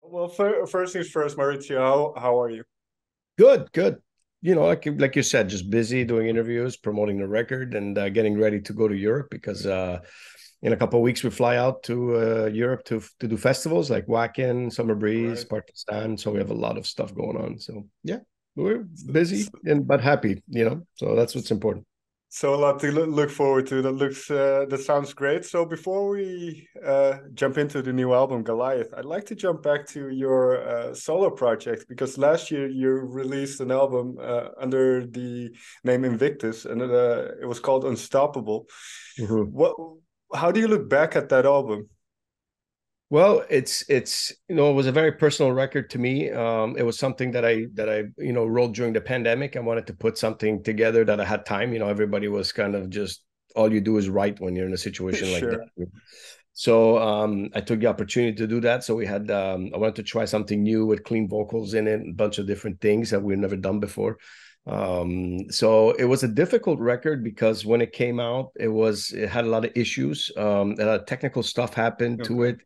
Well, first things first, Maurizio. How are you? Good, good. Like you said, just busy doing interviews, promoting the record, and getting ready to go to Europe because in a couple of weeks we fly out to Europe to do festivals like Wacken, Summer Breeze, Right. Partisan. So we have a lot of stuff going on. So yeah, we're busy So, and but happy. So that's what's important. so a lot to look forward to. That sounds great. So before we jump into the new album Goliath, I'd like to jump back to your solo project because last year you released an album under the name Invictus, and it was called Unstoppable. Mhm. What? How do you look back at that album? Well, it was a very personal record to me. It was something that I wrote during the pandemic. I wanted to put something together that I had time. Everybody was kind of just all you do is write when you're in a situation like that. Sure. So I took the opportunity to do that. So I wanted to try something new with clean vocals in it, a bunch of different things that we've never done before. So it was a difficult record because when it came out, it had a lot of issues. A lot of technical stuff happened to Okay. it,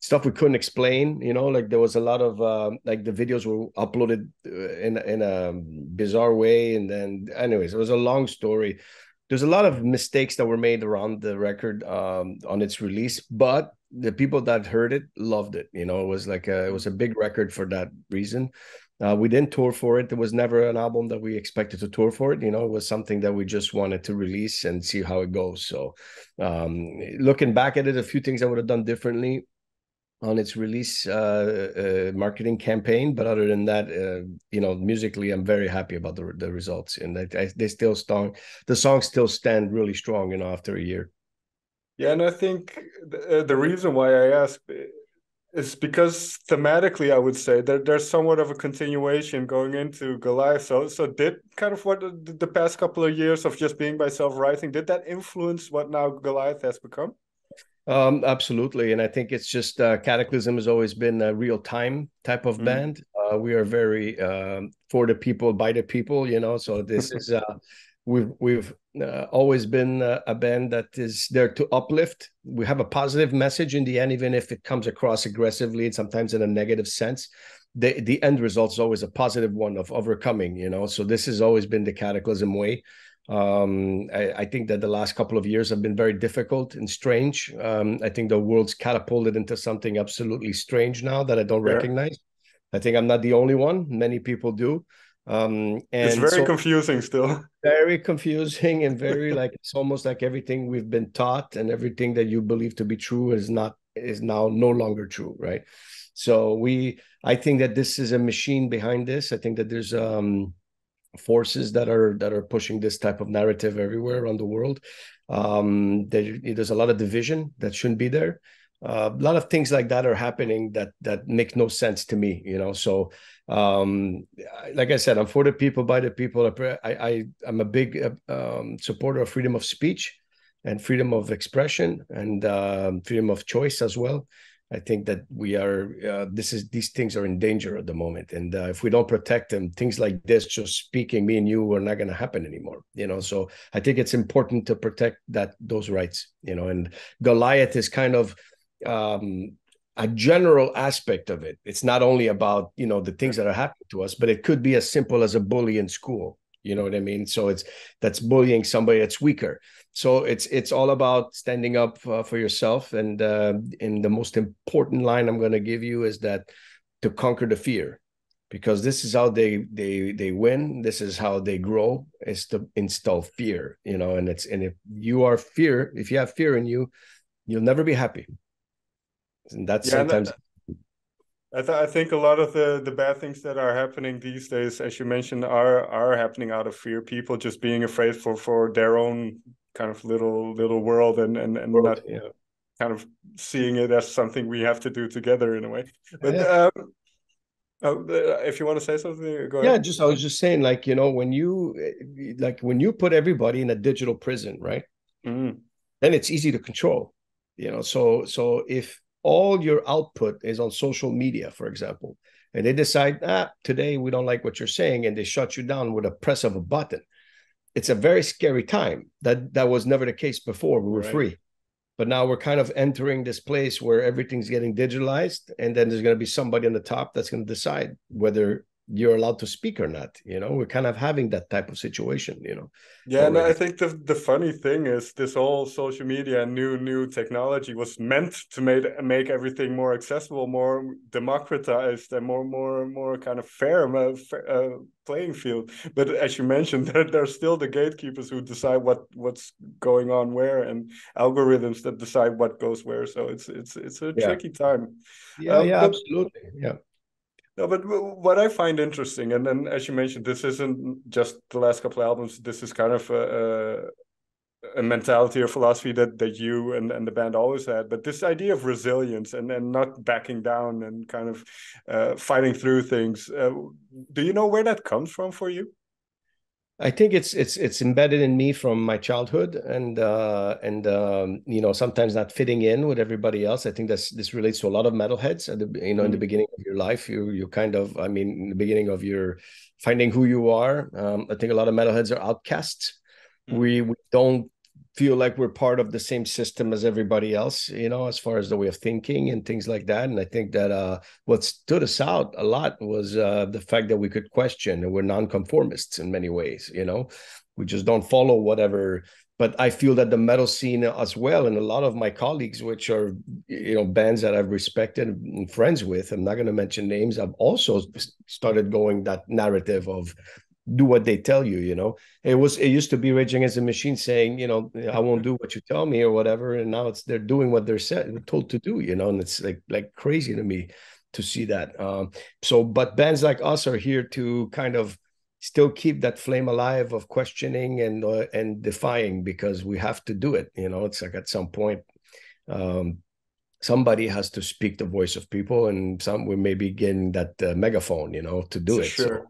stuff we couldn't explain. Like there was a lot of like the videos were uploaded in a bizarre way, and then anyways, it was a long story. There's a lot of mistakes that were made around the record on its release, but the people that heard it loved it. It was a big record for that reason. We didn't tour for it. There was never an album that we expected to tour for it. It was something that we just wanted to release and see how it goes. So, looking back at it, a few things I would have done differently on its release marketing campaign. But other than that, musically, I'm very happy about the results, and they still strong. The songs still stand really strong, after a year. Yeah, and I think the reason why I asked is because thematically, I would say that there's somewhat of a continuation going into Goliath. So did kind of what the past couple of years of just being by self-writing, did that influence what now Goliath has become? Absolutely, and I think it's just Cataclysm has always been a real time type of Mm. band. We are very for the people, by the people. So this is we've always been a band that is there to uplift. We have a positive message in the end, even if it comes across aggressively and sometimes in a negative sense. The end result is always a positive one of overcoming. So this has always been the Cataclysm way. I think that the last couple of years have been very difficult and strange. I think the world's catapulted into something absolutely strange now that I don't Fair. recognize. I think I'm not the only one. Many people do. It's And very so confusing still. very confusing and very like it's almost like everything we've been taught and everything that you believe to be true is now no longer true, right? So I think that this is a machine behind this. I think that there's forces that are pushing this type of narrative everywhere around the world. There's a lot of division that shouldn't be there. A lot of things like that are happening that make no sense to me. So like I said, I'm for the people, by the people. I'm a big supporter of freedom of speech and freedom of expression and freedom of choice as well. I think that these things are in danger at the moment, and if we don't protect them, things like this, just speaking, me and you, are not going to happen anymore. So I think it's important to protect those rights. And Goliath is kind of a general aspect of it. It's not only about the things that are happening to us, but it could be as simple as a bully in school. You know what I mean? So that's bullying somebody that's weaker. So it's all about standing up for yourself. And the most important line I'm going to give you is that to conquer the fear, because this is how they win. This is how they grow. Is to install fear. And if you have fear in you, you'll never be happy. And that's Yeah, and sometimes. I think a lot of the bad things that are happening these days, as you mentioned, are happening out of fear. People just being afraid for their own kind of little world and World. not Yeah. kind of seeing it as something we have to do together in a way. But Yeah. if you want to say something, go Yeah, ahead. just I was just saying, when you put everybody in a digital prison, right? Mm, Then it's easy to control. So if all your output is on social media, for example, and they decide, today we don't like what you're saying, and they shut you down with a press of a button, it's a very scary time. That was never the case before. We were right. free. But now we're kind of entering this place where everything's getting digitalized, and then there's going to be somebody on the top that's going to decide whether you're allowed to speak or not. We're kind of having that type of situation, Yeah, and I already. think the funny thing is this whole social media and new technology was meant to make everything more accessible, more democratized, and more kind of fair, playing field. But as you mentioned, there's still the gatekeepers who decide what's going on where, and algorithms that decide what goes where. So it's a Yeah. tricky time. Yeah, But absolutely. Yeah. no, but what I find interesting, and then as you mentioned, this isn't just the last couple of albums. This is kind of a mentality or philosophy that you and the band always had. But this idea of resilience and not backing down and kind of fighting through things. Do you know where that comes from for you? I think it's embedded in me from my childhood, and sometimes not fitting in with everybody else. I think this relates to a lot of metalheads at the in the beginning of your life. You kind of, I mean, in the beginning of your finding who you are. I think a lot of metalheads are outcasts. We don't feel like we're part of the same system as everybody else, as far as the way of thinking and things like that. And I think that what stood us out a lot was the fact that we could question, and we're nonconformists in many ways. We just don't follow whatever. But I feel that the metal scene as well, and a lot of my colleagues, which are bands that I've respected and friends with, I'm not going to mention names, I've also started going that narrative of do what they tell you. It used to be Rage Against the Machine saying, I won't do what you tell me or whatever, and now they're doing what they're told to do, and it's like crazy to me to see that. But bands like us are here to kind of still keep that flame alive of questioning and defying, because we have to do it. It's like at some point somebody has to speak the voice of people, and we may be getting that megaphone to do For it. sure.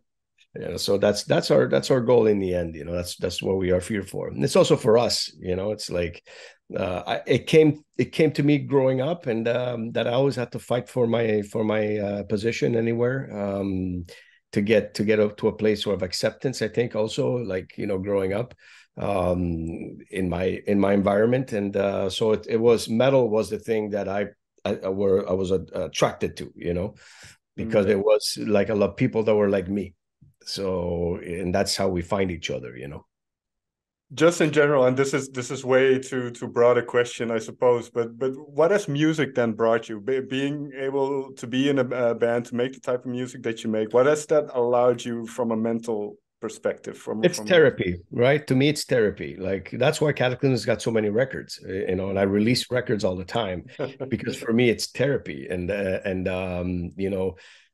So that's our goal in the end. That's what we are here for, and it's also for us. It's like it came to me growing up, and that I always had to fight for my position anywhere, to get up to a place of acceptance. I think also, like, growing up in my environment, and so it was metal was the thing that I was attracted to, because it was like a lot of people that were like me. So, and that's how we find each other. Just in general, and this is way too broad a question, I suppose. But what has music then brought you? Being able to be in a band, to make the type of music that you make, what has that allowed you from a mental perspective? It's therapy, right? To me, it's therapy. Like, that's why Kataklysm has got so many records, and I release records all the time, because for me it's therapy, and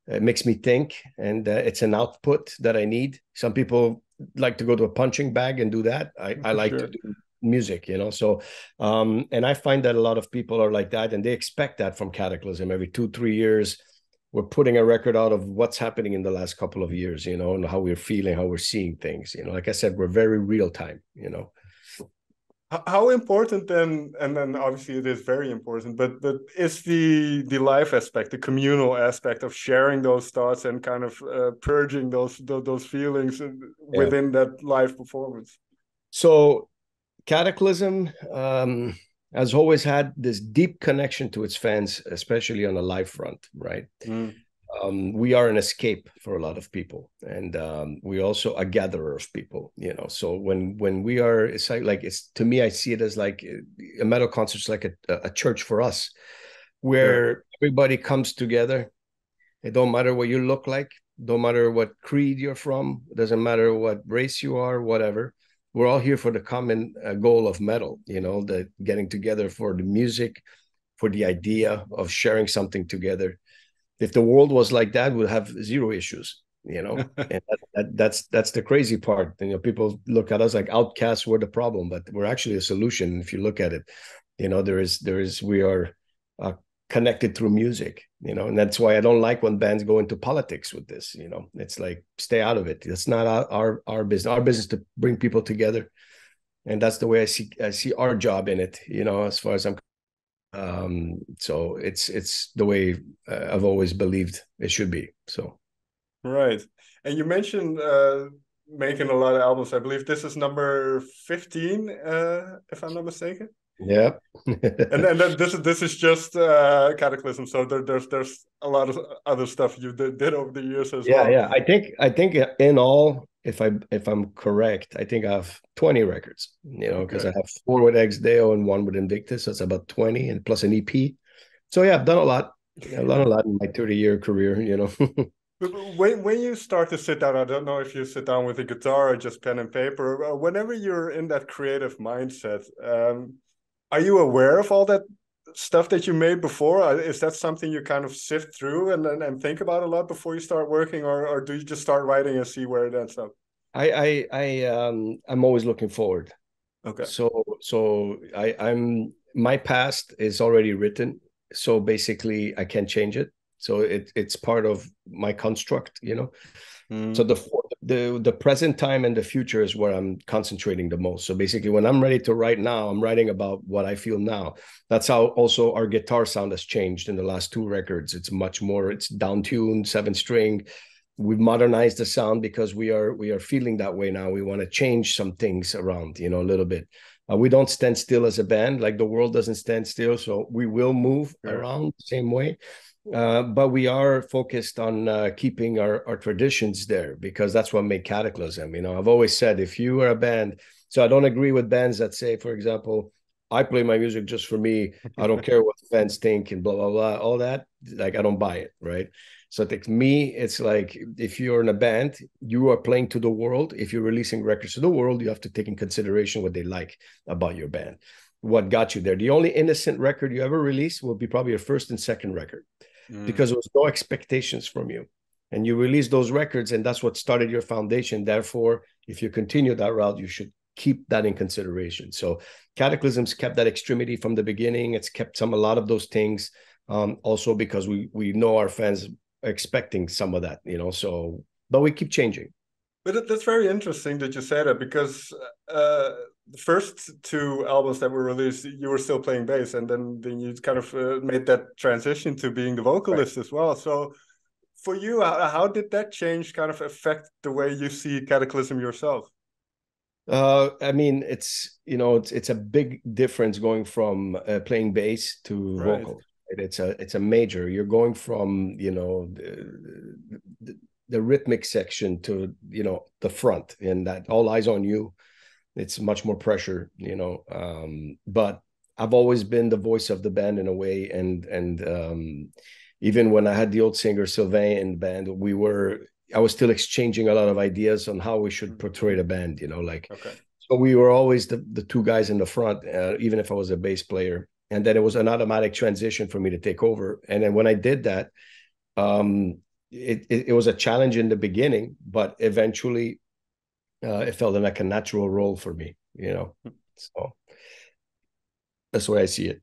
it makes me think, and it's an output that I need. Some people like to go to a punching bag and do that. I like to do music, so and I find that a lot of people are like that, and they expect that from Kataklysm. Every 2-3 years we're putting a record out of what's happening in the last couple of years, and how we're feeling, how we're seeing things. Like I said, we're very real time. How important then, and then obviously it is very important, but is the life aspect, the communal aspect of sharing those thoughts and kind of purging those feelings within that live performance? So Kataklysm has always had this deep connection to its fans, especially on the live front, right? We are an escape for a lot of people, and we also a gatherer of people. So when we are, it's to me, I see it as like a metal concert's like a church for us, where everybody comes together. It don't matter what you look like, don't matter what creed you're from, it doesn't matter what race you are, whatever. We're all here for the common goal of metal, the getting together for the music, for the idea of sharing something together. If the world was like that, we'd have zero issues, and that's the crazy part. People look at us like outcasts, we're the problem, but we're actually a solution. If you look at it, we are connected through music, and that's why I don't like when bands go into politics with this. It's like, stay out of it. It's not our business. Our business to bring people together, and that's the way I see our job in it. As far as I'm. So it's the way I've always believed it should be. So, right. And you mentioned making a lot of albums. I believe this is number 15, if I'm not mistaken. Yeah. And then this is just Cataclysm. So there's a lot of other stuff you did over the years as Yeah, well. yeah. I think in all, if I'm correct, I think I have 20 records, because Okay. I have four with Exdeo and one with Invictus. So it's about 20 and plus an EP. So yeah, I've done a lot. I've done a lot in my 30-year career. But when you start to sit down, I don't know if you sit down with a guitar or just pen and paper. Whenever you're in that creative mindset, are you aware of all that stuff that you made before? Is that something you kind of sift through and think about a lot before you start working, or do you just start writing and see where it ends up? I'm always looking forward. Okay. So I'm my past is already written. So basically I can't change it. So it's part of my construct. So Mm. the present time and the future is where I'm concentrating the most. So basically, when I'm ready to write now, I'm writing about what I feel now. That's how also our guitar sound has changed in the last two records. It's down tuned, 7 string. We've modernized the sound because we are feeling that way now. We want to change some things around, a little bit. We don't stand still as a band, like the world doesn't stand still. So we will move Sure. around the same way. But we are focused on keeping our traditions there because that's what made Cataclysm. I've always said if you are a band, so I don't agree with bands that say, for example, I play my music just for me. I don't care what fans think and blah, blah, blah, all that. Like, I don't buy it, right? So to me, it's like if you're in a band, you are playing to the world. If you're releasing records to the world, you have to take in consideration what they like about your band, what got you there. The only innocent record you ever release will be probably your first and second record Mm. because there was no expectations from you. And you release those records, and that's what started your foundation. Therefore, if you continue that route, you should keep that in consideration. So Cataclysm's kept that extremity from the beginning. It's kept a lot of those things. Also because we know our fans are expecting some of that, so but we keep changing. But that's very interesting that you say that because the first two albums that were released, you were still playing bass, and then you kind of made that transition to being the Right. vocalist as well. So for you, how did that change kind of affect the way you see Cataclysm yourself? I mean, it's a big difference going from playing bass to Right. vocals. Right? It's a major. You're going from the rhythmic section to the front, and that all eyes on you. It's much more pressure. But I've always been the voice of the band in a way, and even when I had the old singer Sylvain in the band, I was still exchanging a lot of ideas on how we should portray the band, like, Okay. so we were always the two guys in the front, even if I was a bass player. And then it was an automatic transition for me to take over. And then when I did that, it was a challenge in the beginning, but eventually it felt like a natural role for me. So that's the way I see it.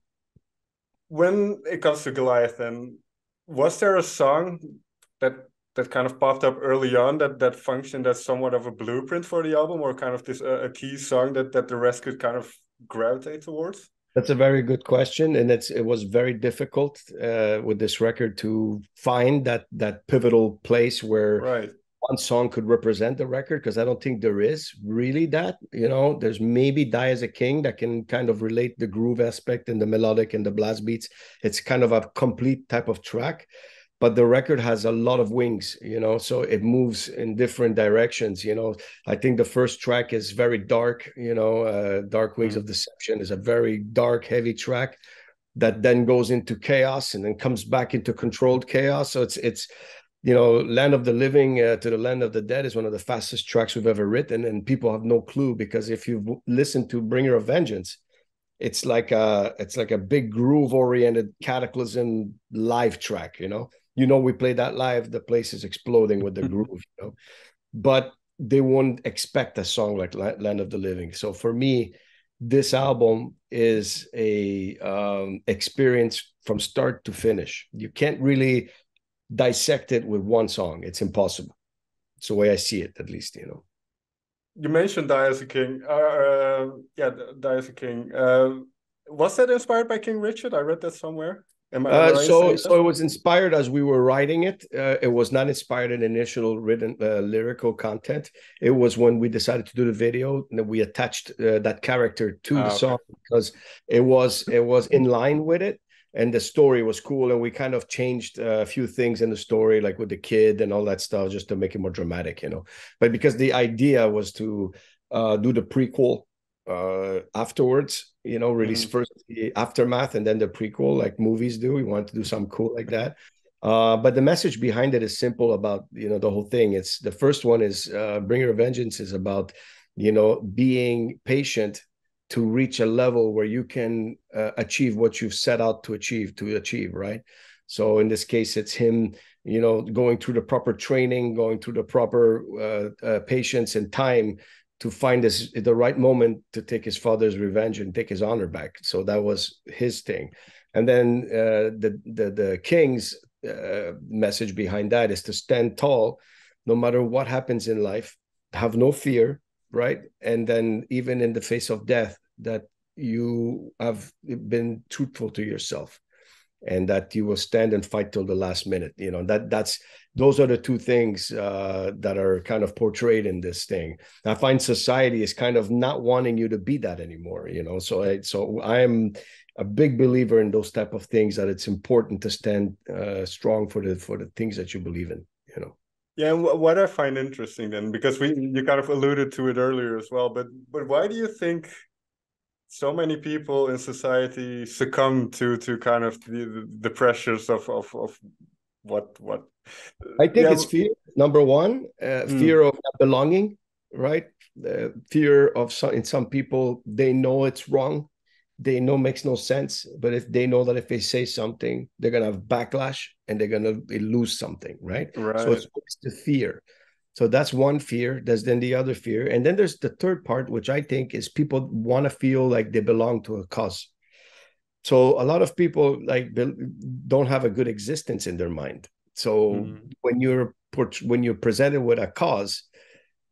When it comes to Goliath, then was there a song that kind of popped up early on that functioned as somewhat of a blueprint for the album, or kind of this a key song that the rest could kind of gravitate towards? That's a very good question, and it was very difficult with this record to find that pivotal place where Right. one song could represent the record, because I don't think there is really that. There's maybe Die as a King that can kind of relate the groove aspect and the melodic and the blast beats. It's kind of a complete type of track, but the record has a lot of wings, so it moves in different directions. I think the first track is very dark. Dark Wings of Mm. Deception is a very dark, heavy track that then goes into chaos and then comes back into controlled chaos. So it's Land of the Living to the Land of the Dead is one of the fastest tracks we've ever written, and people have no clue, because if you've listened to Bringer of Vengeance, it's like a big groove oriented Cataclysm live track. We play that live, the place is exploding with the groove. But they won't expect a song like Land of the Living. So for me, this album is a experience from start to finish. You can't really dissect it with one song. It's impossible. It's the way I see it, at least. You mentioned Die as a King. Yeah, Die as a King. Was that inspired by King Richard? I read that somewhere. Am I right in saying So that? it was inspired as we were writing it. It was not inspired in initial written lyrical content. It was when we decided to do the video that we attached that character to the Okay. song because it was in line with it, and the story was cool. And we kind of changed a few things in the story, like with the kid and all that stuff, just to make it more dramatic, you know. But because the idea was to do the prequel afterwards, you know, release first the aftermath and then the prequel like movies do. We want to do something cool like that. But the message behind it is simple about, you know, the whole thing. It's the first one is Bringer of Vengeance is about, you know, being patient to reach a level where you can achieve what you've set out to achieve, right? So in this case, it's him, you know, going through the proper training, going through the proper patience and time to find the right moment to take his father's revenge and take his honor back. So that was his thing. And then the king's message behind that is to stand tall, no matter what happens in life, have no fear, right? And then even in the face of death, that you have been truthful to yourself and that you will stand and fight till the last minute. You know, those are the two things that are kind of portrayed in this thing. I find society is kind of not wanting you to be that anymore, you know. So I'm a big believer in those type of things, that it's important to stand strong for the things that you believe in, you know. Yeah, and what I find interesting then, because you kind of alluded to it earlier as well, but why do you think so many people in society succumb to kind of the pressures of what I think yeah it's fear. Number one, fear of not belonging, right? Fear of in some people, they know it's wrong. They know it makes no sense. But if they know that if they say something, they're going to have backlash and they're going to lose something, right? So right it's the fear. So that's one fear. There's then the other fear. And then there's the third part, which I think is people want to feel like they belong to a cause. So a lot of people like don't have a good existence in their mind. So when you're presented with a cause,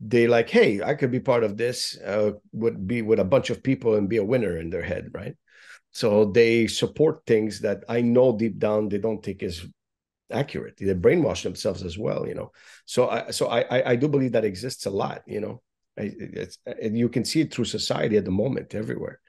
they like, hey, I could be part of this, would be with a bunch of people and be a winner in their head, right? So they support things that I know deep down they don't think is accurate. They brainwash themselves as well, you know. So I do believe that exists a lot, you know. You can see it through society at the moment everywhere.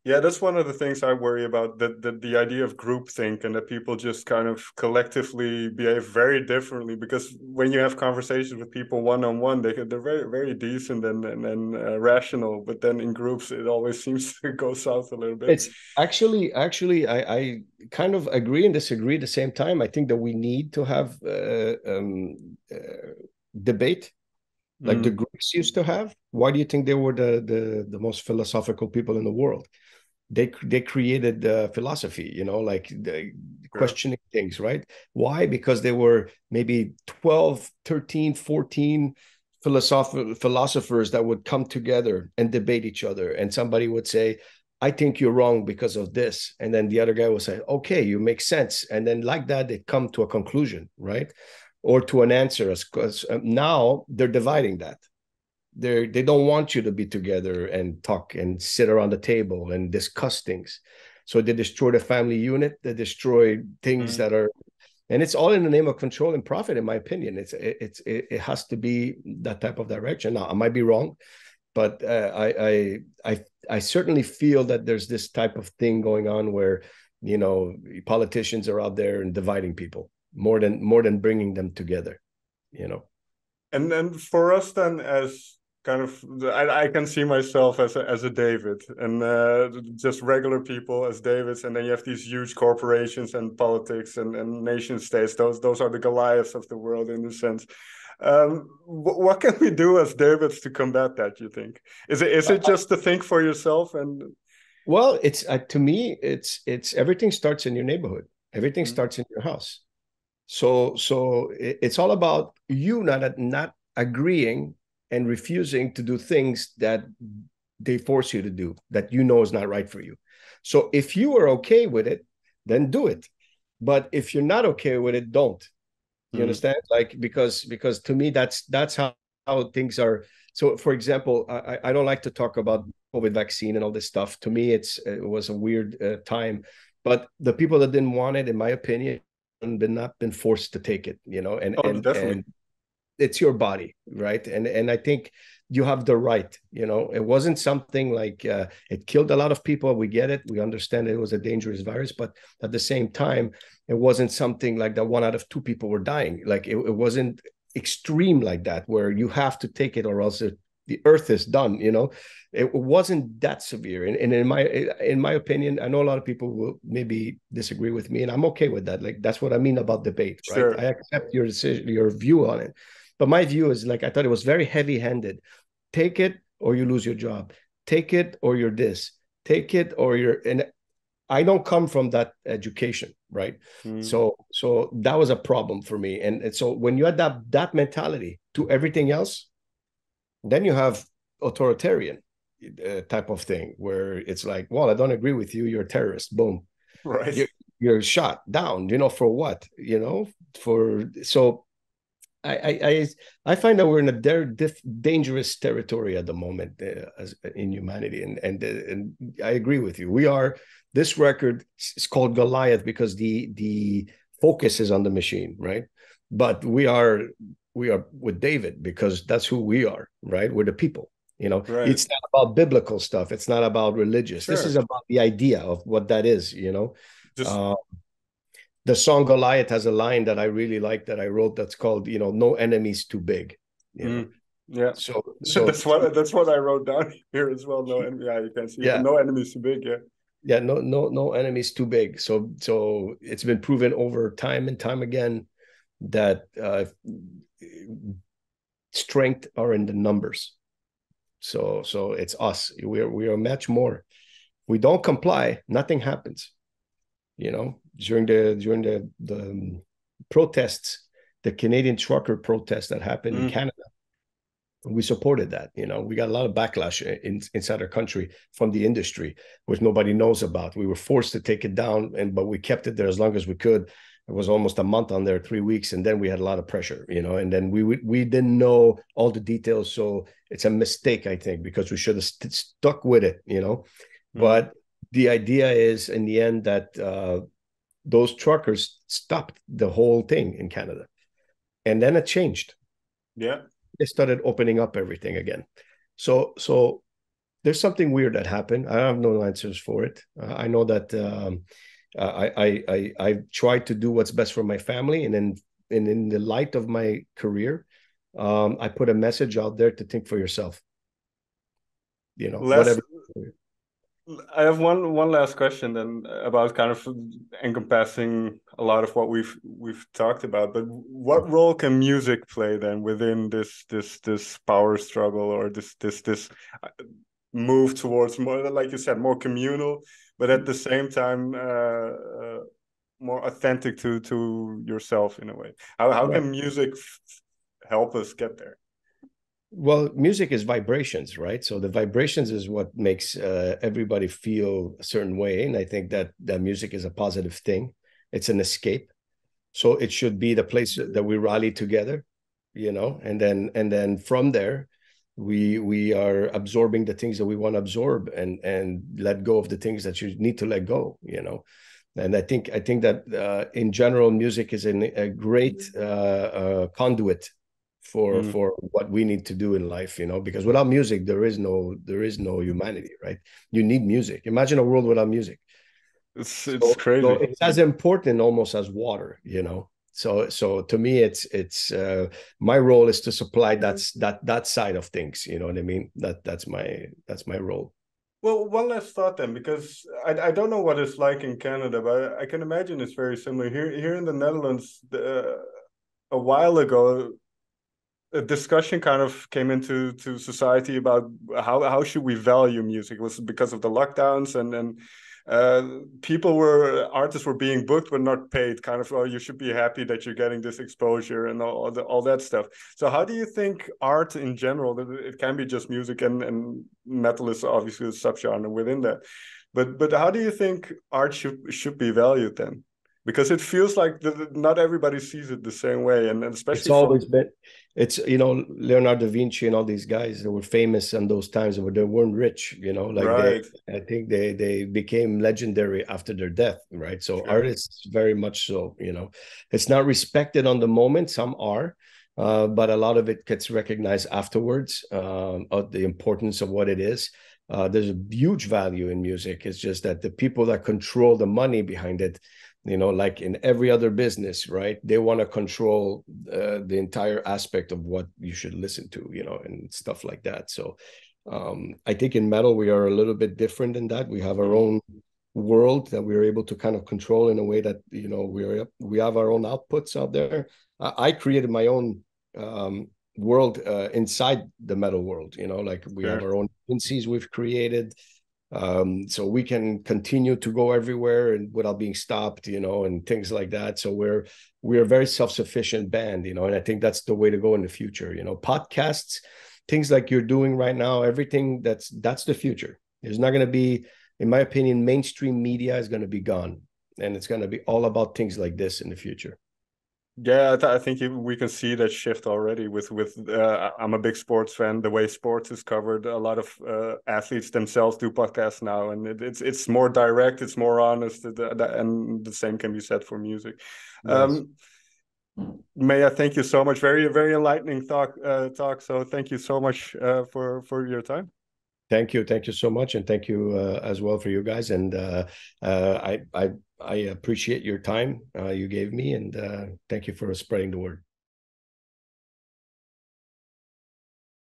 Yeah, that's one of the things I worry about, that the idea of groupthink and that people just kind of collectively behave very differently. Because when you have conversations with people one-on-one, they're very, very decent and rational. But then in groups, it always seems to go south a little bit. It's actually I kind of agree and disagree at the same time. I think that we need to have debate like the Greeks used to have. Why do you think they were the most philosophical people in the world? They created philosophy, you know, like questioning things, right? Why? Because there were maybe 12, 13, 14 philosophers that would come together and debate each other. And somebody would say, I think you're wrong because of this. And then the other guy would say, okay, you make sense. And then like that, they come to a conclusion, right? Or to an answer. Because now they're dividing that. They don't want you to be together and talk and sit around the table and discuss things. So they destroy the family unit. They destroy things that are, and it's all in the name of control and profit, in my opinion. It has to be that type of direction. Now, I might be wrong, but I certainly feel that there's this type of thing going on where, you know, politicians are out there and dividing people more than bringing them together, you know. And then for us then, as kind of, I can see myself as a David, and just regular people as Davids, and then you have these huge corporations and politics and nation states. Those are the Goliaths of the world in a sense. What can we do as Davids to combat that, you think? Is it just to think for yourself? And well, it's to me, it's everything starts in your neighborhood. Everything starts in your house. So it's all about you not agreeing and refusing to do things that they force you to do, that you know is not right for you. So if you are okay with it, then do it. But if you're not okay with it, don't. You understand? Like, because to me, that's how things are. So, for example, I don't like to talk about COVID vaccine and all this stuff. To me, it was a weird time But the people that didn't want it, in my opinion, not been forced to take it, Oh, definitely. and it's your body, right? And I think you have the right. It wasn't something like it killed a lot of people. We get it. We understand it was a dangerous virus, but at the same time, it wasn't something like that 1 out of 2 people were dying. Like it wasn't extreme like that, where you have to take it or else the earth is done. It wasn't that severe. And in my opinion, I know a lot of people will maybe disagree with me, and I'm okay with that. Like, that's what I mean about debate, right? Sure. I accept your decision, your view on it. But my view is, like, I thought it was very heavy-handed. Take it or you lose your job. Take it or you're this. Take it or you're. And I don't come from that education, right? So that was a problem for me. And so when you adapt that mentality to everything else, then you have authoritarian type of thing, where it's like, well, I don't agree with you. You're a terrorist. Boom. Right. You're shot down. For what? So I find that we're in a dangerous territory at the moment as in humanity, and I agree with you. We are. This record is called Goliath because the focus is on the machine, right? But we are with David because that's who we are, right? We're the people. Right. It's not about biblical stuff. It's not about religious. Sure. This is about the idea of what that is. Just the song Goliath has a line that I really like that I wrote that's called, no enemy's too big. Yeah. So that's what I wrote down here as well. No enemy. Yeah, you can see. Yeah. No enemy's too big. Yeah. Yeah. No enemy's too big. So it's been proven over time and time again that strength are in the numbers. So it's us. We are much more. We don't comply, nothing happens. During the protests, the Canadian trucker protests that happened in Canada, we supported that. We got a lot of backlash inside our country from the industry, which nobody knows about. We were forced to take it down, but we kept it there as long as we could. It was almost a month on there, 3 weeks, and then we had a lot of pressure, and then we didn't know all the details. So it's a mistake, I think, because we should have stuck with it, But the idea is, in the end, that those truckers stopped the whole thing in Canada. And then it changed. Yeah. They started opening up everything again. So there's something weird that happened. I have no answers for it. I know that I tried to do what's best for my family. And in the light of my career, I put a message out there to think for yourself. Whatever. I have one last question then about kind of encompassing a lot of what we've talked about. But what role can music play then within this power struggle, or this move towards more, like you said, more communal, but at the same time more authentic to yourself in a way? How can music help us get there? Well, music is vibrations, right? So the vibrations is what makes everybody feel a certain way. And I think that music is a positive thing. It's an escape. So it should be the place that we rally together, and then from there, we are absorbing the things that we want to absorb and let go of the things that you need to let go, And I think that in general, music is a great conduit for what we need to do in life, because without music there is no humanity, right? You need music. Imagine a world without music. It's crazy. So it's as important almost as water, So to me, it's my role is to supply that side of things. You know what I mean? That's my role. Well, one last thought then, because I don't know what it's like in Canada, but I can imagine it's very similar here in the Netherlands. A while ago, a discussion kind of came into society about how should we value music. It was because of the lockdowns and artists were being booked but not paid, kind of, oh, you should be happy that you're getting this exposure and all that stuff. So how do you think art in general, it can be just music, and metal is obviously a subgenre within that, but how do you think art should be valued then? because it feels like not everybody sees it the same way, and especially it's always been, it's, you know, Leonardo da Vinci and all these guys that were famous in those times, but they weren't rich, you know, like right. I think they became legendary after their death, right? So Sure. artists very much so, you know, it's not respected on the moment. Some are, but a lot of it gets recognized afterwards, of the importance of what it is. There's a huge value in music. It's just that the people that control the money behind it, you know, like in every other business, right? They want to control the entire aspect of what you should listen to, you know, and stuff like that. So I think in metal, we are a little bit different in that. We have our own world that we're able to kind of control in a way that, you know, we have our own outputs out there. I created my own world inside the metal world, you know, like we have our own agencies we've created, so we can continue to go everywhere and without being stopped, you know, and things like that. So we're a very self-sufficient band, you know, and I think that's the way to go in the future, you know. Podcasts, things like you're doing right now, everything that's the future. There's not going to be, in my opinion, mainstream media is going to be gone, and it's going to be all about things like this in the future. Yeah, I think we can see that shift already with I'm a big sports fan. The way sports is covered, a lot of athletes themselves do podcasts now, and it's more direct, it's more honest, and the same can be said for music. Yes. May I thank you so much. Very, very enlightening talk. So thank you so much for your time. Thank you so much, and thank you as well for you guys. And I appreciate your time you gave me, and thank you for spreading the word.